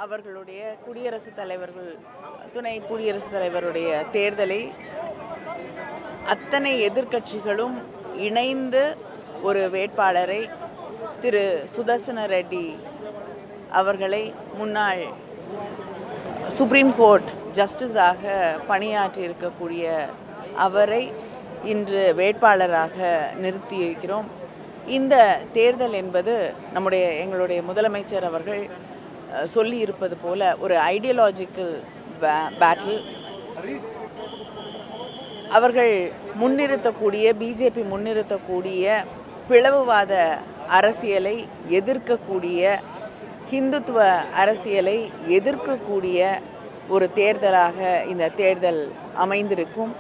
அவர்களுடைய துணை குடியரசுத் தலைவருடைய தேர்தலை அத்தனை எதிர்க்கட்சிகளும் இணைந்து ஒரு வேட்பாளரை திரு சுதர்சன ரெட்டி அவர்களை முன்னாள் சுப்ரீம் கோர்ட் ஜஸ்டிஸாக பணியாற்றி இருக்கக்கூடிய அவரை இன்று வேட்பாளராக நிறுத்தியிருக்கிறோம். இந்த தேர்தல் என்பது எங்களுடைய முதலமைச்சர் அவர்கள் சொல்லி இருப்பது போல ஒரு ஐடியாலஜிக்கல் பேட்டில். அவர்கள் பிஜேபி முன்னிறுத்தக்கூடிய பிளவுவாத அரசியலை எதிர்க்கக்கூடிய, ஹிந்துத்துவ அரசியலை எதிர்க்கக்கூடிய ஒரு தேர்தலாக இந்த தேர்தல் அமைந்திருக்கும்.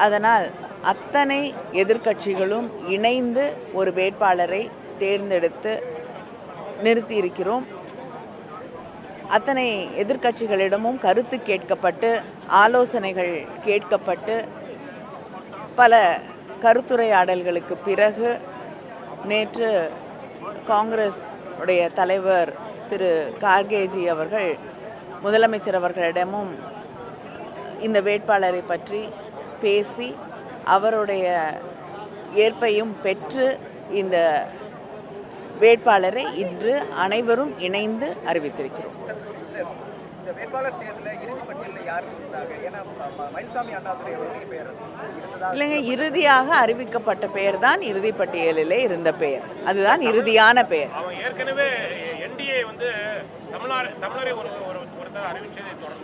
அதனால் அத்தனை எதிர்க்கட்சிகளும் இணைந்து ஒரு வேட்பாளரை தேர்ந்தெடுத்து நிறுத்தியிருக்கிறோம். அத்தனை எதிர்க்கட்சிகளிடமும் கருத்து கேட்கப்பட்டு, ஆலோசனைகள் கேட்கப்பட்டு, பல கருத்துரையாடல்களுக்கு பிறகு நேற்று காங்கிரஸ் உடைய தலைவர் திரு கார்கேஜி அவர்கள் முதலமைச்சர் அவர்களிடமும் இந்த வேட்பாளரை பற்றி பேசி அவருடைய ஏற்பையும் பெற்று இந்த வேட்பாளரை இன்று அனைவரும் இணைந்து அறிவித்திருக்கிறோம். இந்த வேட்பாளர் தேர்தலில் இறுதி பட்டியலில் யார் இருந்தாங்க? ஏன்னா மயில்சாமி அண்ணாதுரை அவருடைய பெயர் இல்லைங்க, இறுதியாக அறிவிக்கப்பட்ட பெயர் தான் இறுதி பட்டியலிலே இருந்த பெயர். அதுதான் இறுதியான பெயர்.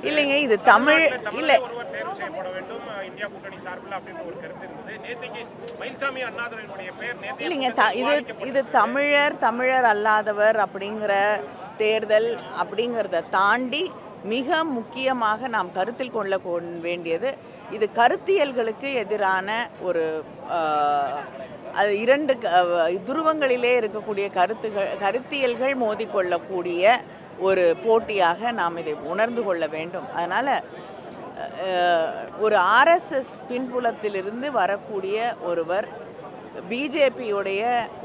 இல்லைங்க, இது தமிழ் இல்லை. இல்லைங்க, இது தமிழர் அல்லாதவர் அப்படிங்கிற தேர்தல் அப்படிங்கிறத தாண்டி மிக முக்கியமாக நாம் கருத்தில் கொள்ள வேண்டியது, இது கருத்தியல்களுக்கு எதிரான ஒரு அது இரண்டு துருவங்களிலே இருக்கக்கூடிய கருத்தியல்கள் மோதிக்கொள்ளக்கூடிய ஒரு போட்டியாக நாம் இதை உணர்ந்து கொள்ள வேண்டும். அதனால் ஒரு ஆர்எஸ்எஸ் பின்புலத்திலிருந்து வரக்கூடிய ஒருவர் பிஜேபியுடைய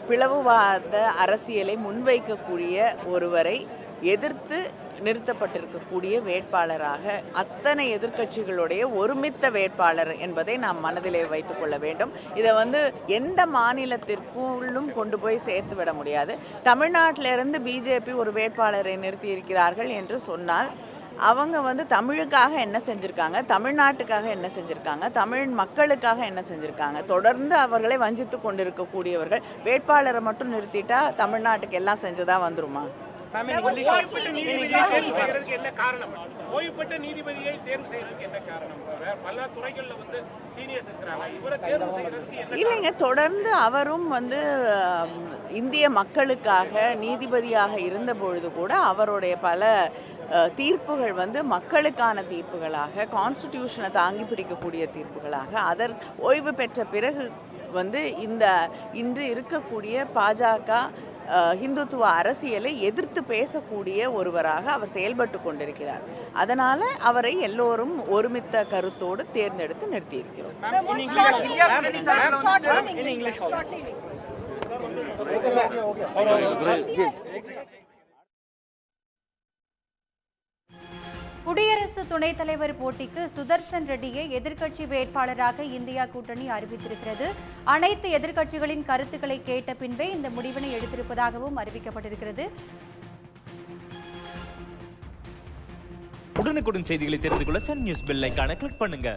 பிளவுவாத அரசியலை முன்வைக்கக்கூடிய ஒருவரை எதிர்த்து நிறுத்தப்பட்டிருக்கக்கூடிய வேட்பாளராக அத்தனை எதிர்க்கட்சிகளுடைய ஒருமித்த வேட்பாளர் என்பதை நாம் மனதிலே வைத்துக் கொள்ள வேண்டும். இதை எந்த மாநிலத்திற்குள்ளும் கொண்டு போய் சேர்த்து விட முடியாது. தமிழ்நாட்டிலிருந்து பிஜேபி ஒரு வேட்பாளரை நிறுத்தி இருக்கிறார்கள் என்று சொன்னால் அவங்க தமிழுக்காக என்ன செஞ்சுருக்காங்க, தமிழ்நாட்டுக்காக என்ன செஞ்சுருக்காங்க, தமிழ் மக்களுக்காக என்ன செஞ்சுருக்காங்க? தொடர்ந்து அவர்களை வஞ்சித்து கொண்டிருக்கக்கூடியவர்கள் வேட்பாளரை மட்டும் நிறுத்திட்டா தமிழ்நாட்டுக்கு எல்லாம் செஞ்சுதான் வந்துருமா? இல்லைங்க, தொடர்ந்து அவரும் இந்திய மக்களுக்காக நீதிபதியாக இருந்த பொழுது கூட அவருடைய பல தீர்ப்புகள் மக்களுக்கான தீர்ப்புகளாக, கான்ஸ்டிடியூஷனை தாங்கி பிடிக்கக்கூடிய தீர்ப்புகளாக, ஓய்வு பெற்ற பிறகு இன்று இருக்கக்கூடிய பாஜக ஹிந்துத்துவ அரசியலை எதிர்த்து பேசக்கூடிய ஒருவராக அவர் செயல்பட்டு கொண்டிருக்கிறார். அதனால அவரை எல்லோரும் ஒருமித்த கருத்தோடு தேர்ந்தெடுத்து நிறுத்தியிருக்கிறோம். குடியரசு துணைத் தலைவர் போட்டிக்கு சுதர்சன் ரெட்டியை எதிர்க்கட்சி வேட்பாளராக இந்தியா கூட்டணி அறிவித்திருக்கிறது. அனைத்து எதிர்க்கட்சிகளின் கருத்துக்களை கேட்ட பின்பே இந்த முடிவினை எடுத்திருப்பதாகவும் அறிவிக்கப்பட்டிருக்கிறது. உடனுக்குடன் செய்திகளை தெரிந்து கொள்ள சன் நியூஸ் பெல் ஐகானை கிளிக் பண்ணுங்க.